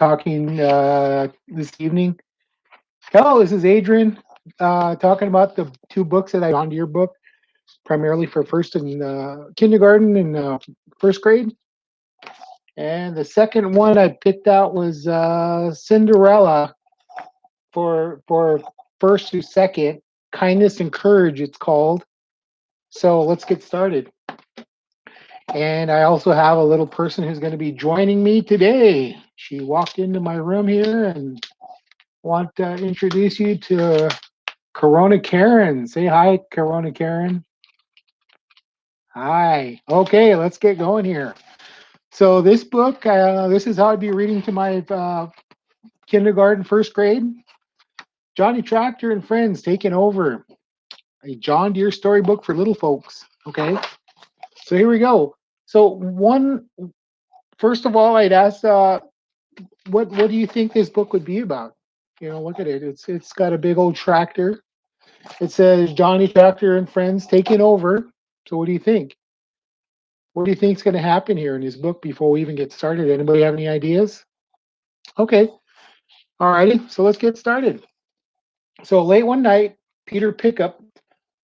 talking this evening. Hello, this is Adrian talking about the two books that I onto your book, primarily for first and kindergarten and first grade. And the second one I picked out was Cinderella for first to second. Kindness and Courage, it's called. So let's get started. And I also have a little person who's going to be joining me today. She walked into my room here and want to introduce you to Corona Karen. Say hi, Corona Karen. Hi. Okay, let's get going here. So this book, this is how I'd be reading to my kindergarten, first grade. Johnny Tractor and Friends taking over. A John Deere storybook for little folks. Okay, so here we go. So first of all, I'd ask, what do you think this book would be about? Look at it. It's got a big old tractor. It says Johnny Tractor and Friends taking over. So what do you think? What do you think is going to happen here in this book before we even get started? Anybody have any ideas? Okay. All righty. So let's get started. So late one night, Peter Pickup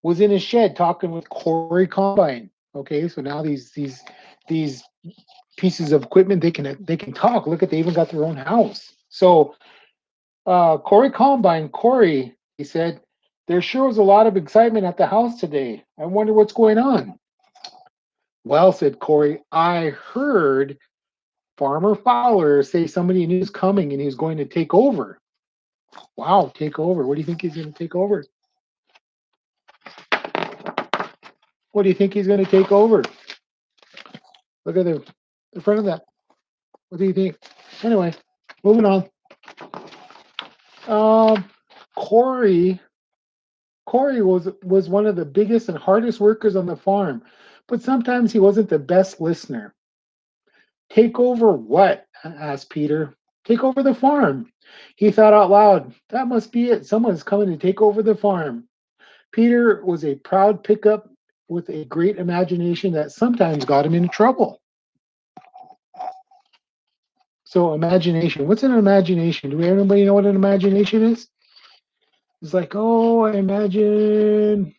was in his shed talking with Corey Combine. Okay. So now these pieces of equipment they can talk. Look at, they even got their own house. So Corey Combine, Corey, he said, there sure was a lot of excitement at the house today. I wonder what's going on. Well, said Corey, I heard Farmer Fowler say somebody new is coming and he's going to take over. Wow, take over. What do you think he's going to take over? What do you think he's going to take over? Look at the front of that. What do you think? Anyway, moving on. Um, Corey Corey was one of the biggest and hardest workers on the farm, but sometimes he wasn't the best listener. Take over what? Asked Peter. Take over the farm. He thought out loud. That must be it. Someone's coming to take over the farm. Peter was a proud pickup with a great imagination that sometimes got him into trouble. So, imagination. What's an imagination? Do anybody know what an imagination is? It's like, oh, I imagine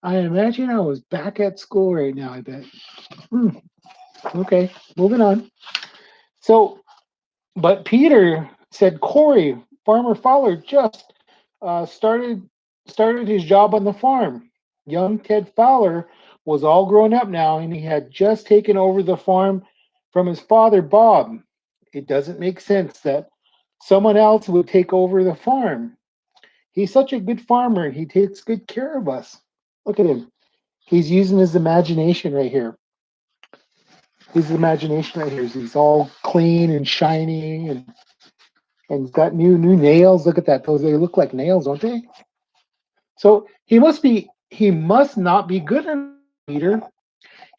I was back at school right now, I bet. Hmm. Okay, moving on. So, but Peter said, Corey, Farmer Fowler just started his job on the farm. Young Ted Fowler was all grown up now, and he had just taken over the farm from his father, Bob. It doesn't make sense that someone else would take over the farm. He's such a good farmer, and he takes good care of us. Look at him. He's using his imagination right here. His imagination right here. He's all clean and shiny, and he's got new nails. Look at that. Those, they look like nails, don't they? So he must not be good enough, Peter.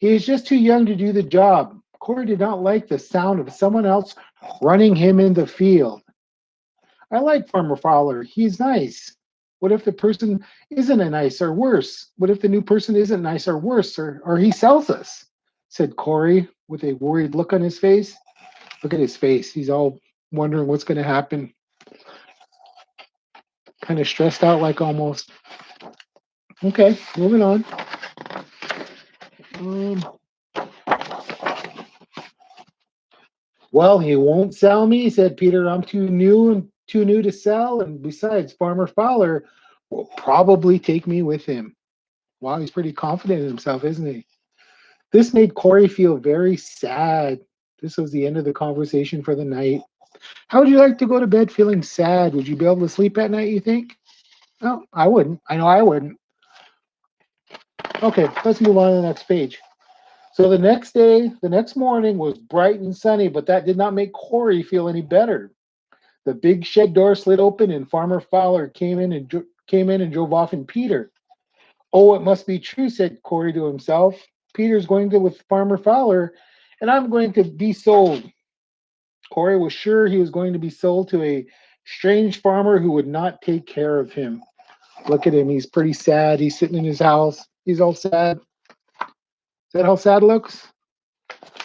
He is just too young to do the job. Corey did not like the sound of someone else running him in the field. I like Farmer Fowler. He's nice. What if the person isn't a nice or worse? What if the new person isn't nice or worse, or he sells us? Said Corey with a worried look on his face. Look at his face. He's all wondering what's going to happen. Kind of stressed out, like almost. Okay, moving on. Um, well, he won't sell me, said Peter. I'm too new to sell, and besides, Farmer Fowler will probably take me with him. Wow, he's pretty confident in himself, isn't he? This made Corey feel very sad. This was the end of the conversation for the night. How would you like to go to bed feeling sad? Would you be able to sleep at night, you think? No, I wouldn't. I know I wouldn't. Okay, let's move on to the next page. So the next morning was bright and sunny, but that did not make Corey feel any better. The big shed door slid open, and Farmer Fowler came in and drove off in Peter. Oh, it must be true, said Corey to himself. Peter's going to with Farmer Fowler, and I'm going to be sold. Corey was sure he was going to be sold to a strange farmer who would not take care of him. Look at him. He's pretty sad. He's sitting in his house. He's all sad. Is that how sad looks?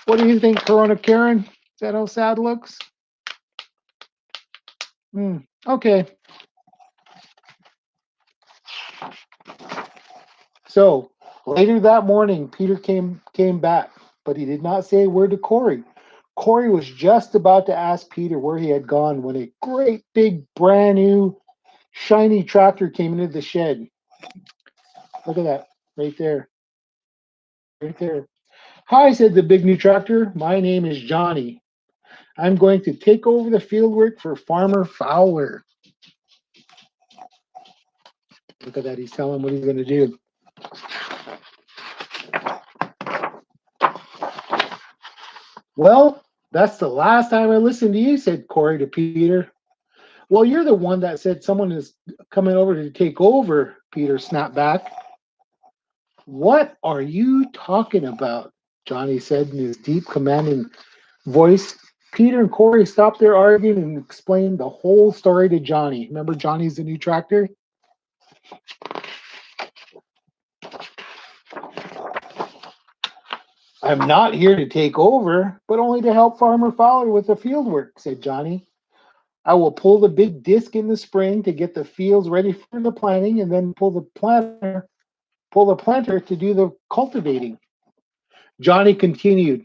What do you think, Corona Karen? Is that how sad looks? Okay. So later that morning, Peter came back, but he did not say a word to Corey. Corey was just about to ask Peter where he had gone when a great big brand new shiny tractor came into the shed. Look at that right there, right there. Hi, said the big new tractor. My name is Johnny. I'm going to take over the field work for Farmer Fowler. Look at that. He's telling what he's going to do. Well, that's the last time I listened to you, said Corey to Peter. Well, you're the one that said someone is coming over to take over, Peter snapped back. What are you talking about? Johnny said in his deep, commanding voice. Peter and Corey stopped their arguing and explained the whole story to Johnny. Remember, Johnny's the new tractor? I'm not here to take over, but only to help Farmer Fowler with the field work, said Johnny. I will pull the big disc in the spring to get the fields ready for the planting, and then pull the planter to do the cultivating. Johnny continued,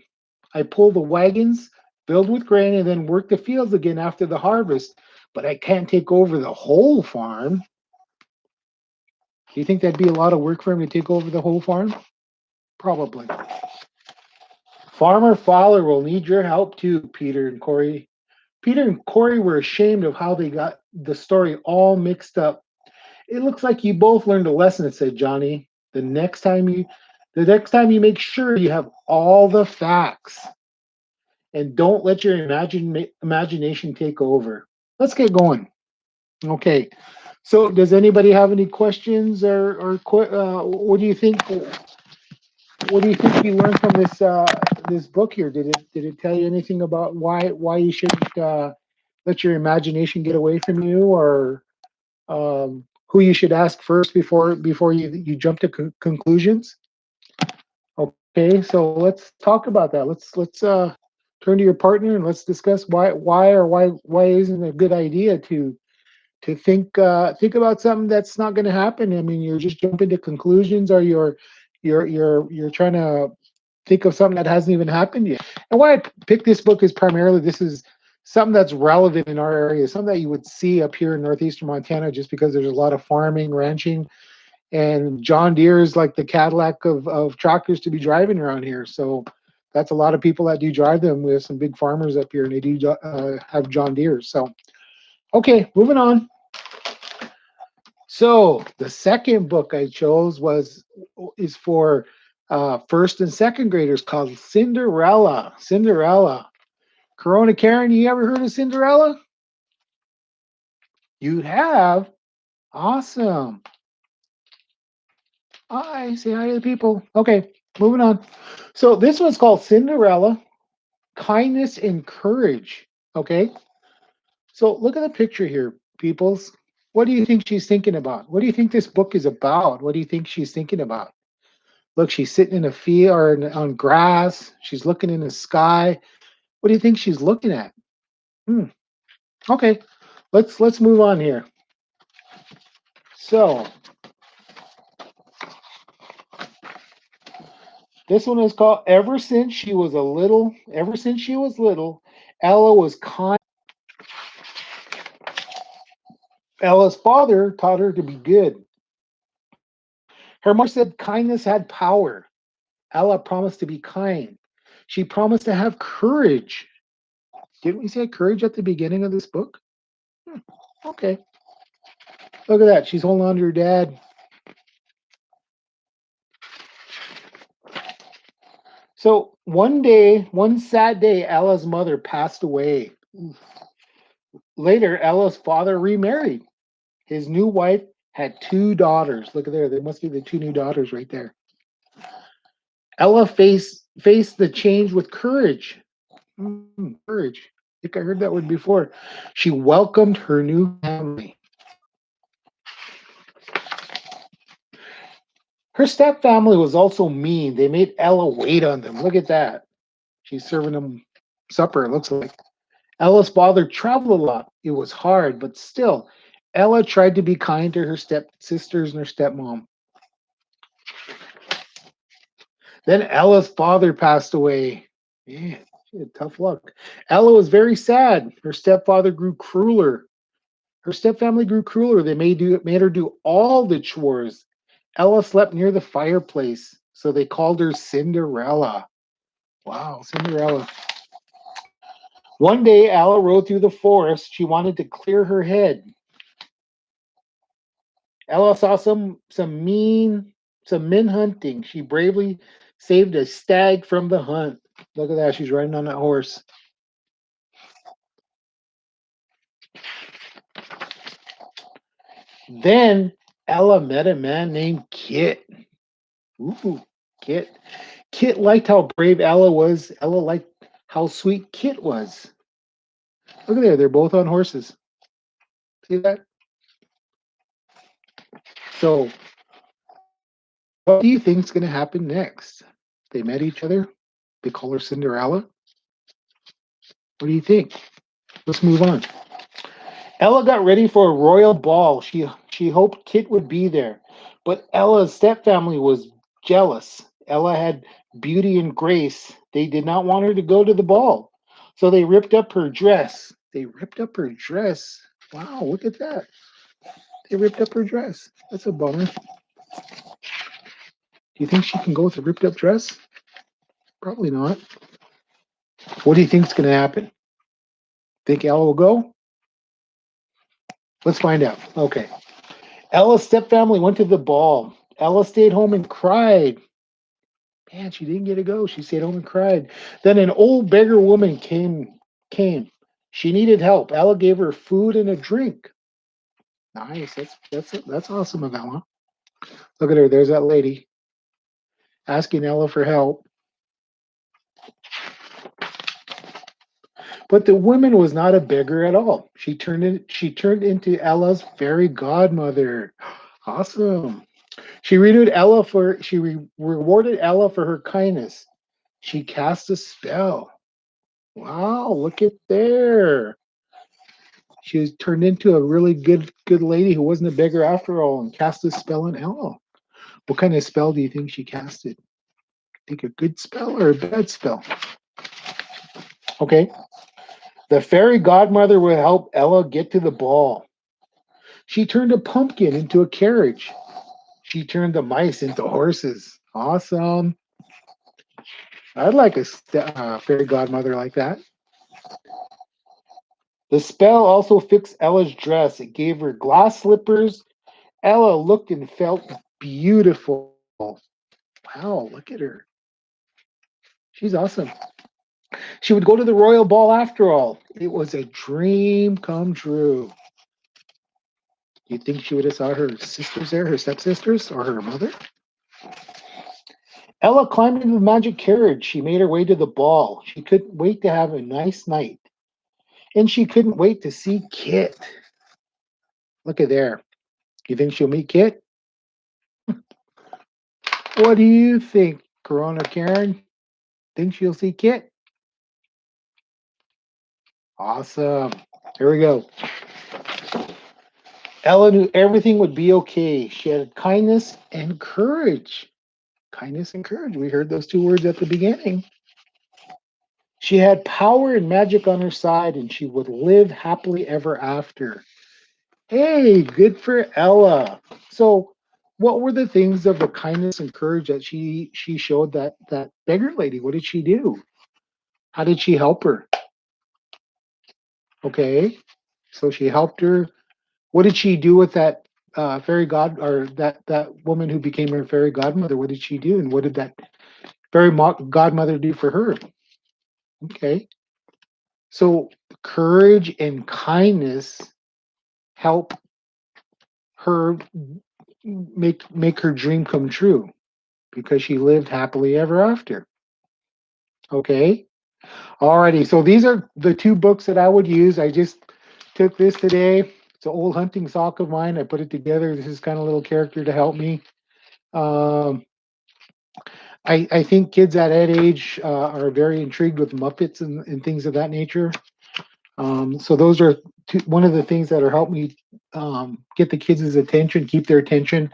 I pull the wagons filled with grain and then work the fields again after the harvest, but I can't take over the whole farm. Do you think that'd be a lot of work for him to take over the whole farm? Probably. Farmer Fowler will need your help too, Peter and Corey. Peter and Corey were ashamed of how they got the story all mixed up. It looks like you both learned a lesson, said Johnny. The next time you make sure you have all the facts and don't let your imagination take over. Let's get going. Okay. So, does anybody have any questions or what do you think? What do you think you learned from this book here? Did it tell you anything about why you shouldn't let your imagination get away from you, or who you should ask first before you jump to conclusions? Okay, so let's talk about that. Let's turn to your partner and let's discuss why isn't it a good idea to think about something that's not going to happen. I mean, you're just jumping to conclusions, or you're trying to think of something that hasn't even happened yet. And why I picked this book is primarily this is something that's relevant in our area, something that you would see up here in northeastern Montana, just because there's a lot of farming, ranching, and John Deere is like the Cadillac of tractors to be driving around here. So that's a lot of people that do drive them. We have some big farmers up here, and they do have John Deere's. So okay, moving on. So the second book I chose is for first and second graders, called Cinderella. Cinderella. Corona Karen, you ever heard of Cinderella? You have? Awesome. I say hi to the people. Okay, moving on. So this one's called Cinderella, Kindness and Courage. Okay. So look at the picture here, peoples. What do you think she's thinking about? What do you think this book is about? What do you think she's thinking about? Look, she's sitting in a field or on grass. She's looking in the sky. What do you think she's looking at? Hmm. Okay, let's move on here. So this one is called Ever Since She Was a Little. Ever since she was little, Ella was kind. Ella's father taught her to be good. Her mother said kindness had power. Ella promised to be kind. She promised to have courage. Didn't we say courage at the beginning of this book? Hmm. Okay. Look at that. She's holding on to her dad. So one sad day, Ella's mother passed away. Later, Ella's father remarried. His new wife had two daughters. Look at there. There must be the two new daughters right there. Ella faced the change with courage. Courage. I think I heard that word before. She welcomed her new family. Her step family was also mean. They made Ella wait on them. Look at that. She's serving them supper, it looks like. Ella's father traveled a lot. It was hard, but still, Ella tried to be kind to her stepsisters and her stepmom. Then Ella's father passed away. Man, she had tough luck. Ella was very sad. Her stepfather grew crueler. Her stepfamily grew crueler. They made her do all the chores. Ella slept near the fireplace, so they called her Cinderella. Wow, Cinderella. One day, Ella rode through the forest. She wanted to clear her head. Ella saw some men hunting. She bravely saved a stag from the hunt. Look at that. She's riding on that horse. Then Ella met a man named Kit. Ooh, Kit. Kit liked how brave Ella was. Ella liked how sweet Kit was. Look at there. They're both on horses. See that? So, what do you think is going to happen next? They met each other. They call her Cinderella. What do you think? Let's move on. Ella got ready for a royal ball. She hoped Kit would be there, but Ella's stepfamily was jealous. Ella had beauty and grace. They did not want her to go to the ball, so they ripped up her dress. They ripped up her dress. Wow, look at that! They ripped up her dress. That's a bummer. Do you think she can go with a ripped up dress? Probably not. What do you think is going to happen? Think Ella will go? Let's find out. Okay. Ella's stepfamily went to the ball. Ella stayed home and cried. Man, she didn't get to go. She stayed home and cried. Then an old beggar woman came. She needed help. Ella gave her food and a drink. Nice. That's awesome of Ella. Look at her. There's that lady asking Ella for help. But the woman was not a beggar at all. She turned into Ella's fairy godmother. Awesome. She rewarded Ella for her kindness. She cast a spell. Wow, look at there. She was turned into a really good lady who wasn't a beggar after all and cast a spell on Ella. What kind of spell do you think she casted? Think a good spell or a bad spell? Okay. The fairy godmother will help Ella get to the ball. She turned a pumpkin into a carriage. She turned the mice into horses. Awesome. I'd like a fairy godmother like that. The spell also fixed Ella's dress. It gave her glass slippers. Ella looked and felt beautiful. Wow, look at her. She's awesome. She would go to the royal ball after all. It was a dream come true. You think she would have saw her sisters there, her stepsisters, or her mother? Ella climbed into the magic carriage. She made her way to the ball. She couldn't wait to have a nice night. And she couldn't wait to see Kit. Look at there. You think she'll meet Kit? What do you think, Corona Karen? Think she'll see Kit? Awesome. Here we go. Ella knew everything would be okay. She had kindness and courage. Kindness and courage. We heard those two words at the beginning. She had power and magic on her side, and she would live happily ever after. Hey, good for Ella. So, what were the things of the kindness and courage that she showed that beggar lady? What did she do? How did she help her? Okay, so she helped her. What did she do with that fairy god or that woman who became her fairy godmother? What did she do, and what did that godmother do for her? Okay, so courage and kindness help her make her dream come true because she lived happily ever after. Okay, alrighty. So these are the two books that I would use. I just took this today. It's an old hunting sock of mine. I put it together. This is kind of a little character to help me. Um, I think kids at that age are very intrigued with Muppets and things of that nature. So those are one of the things that are helping me get the kids' attention, keep their attention.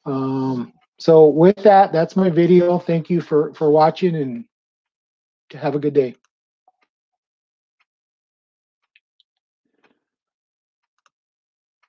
So with that, that's my video. Thank you for watching, and have a good day.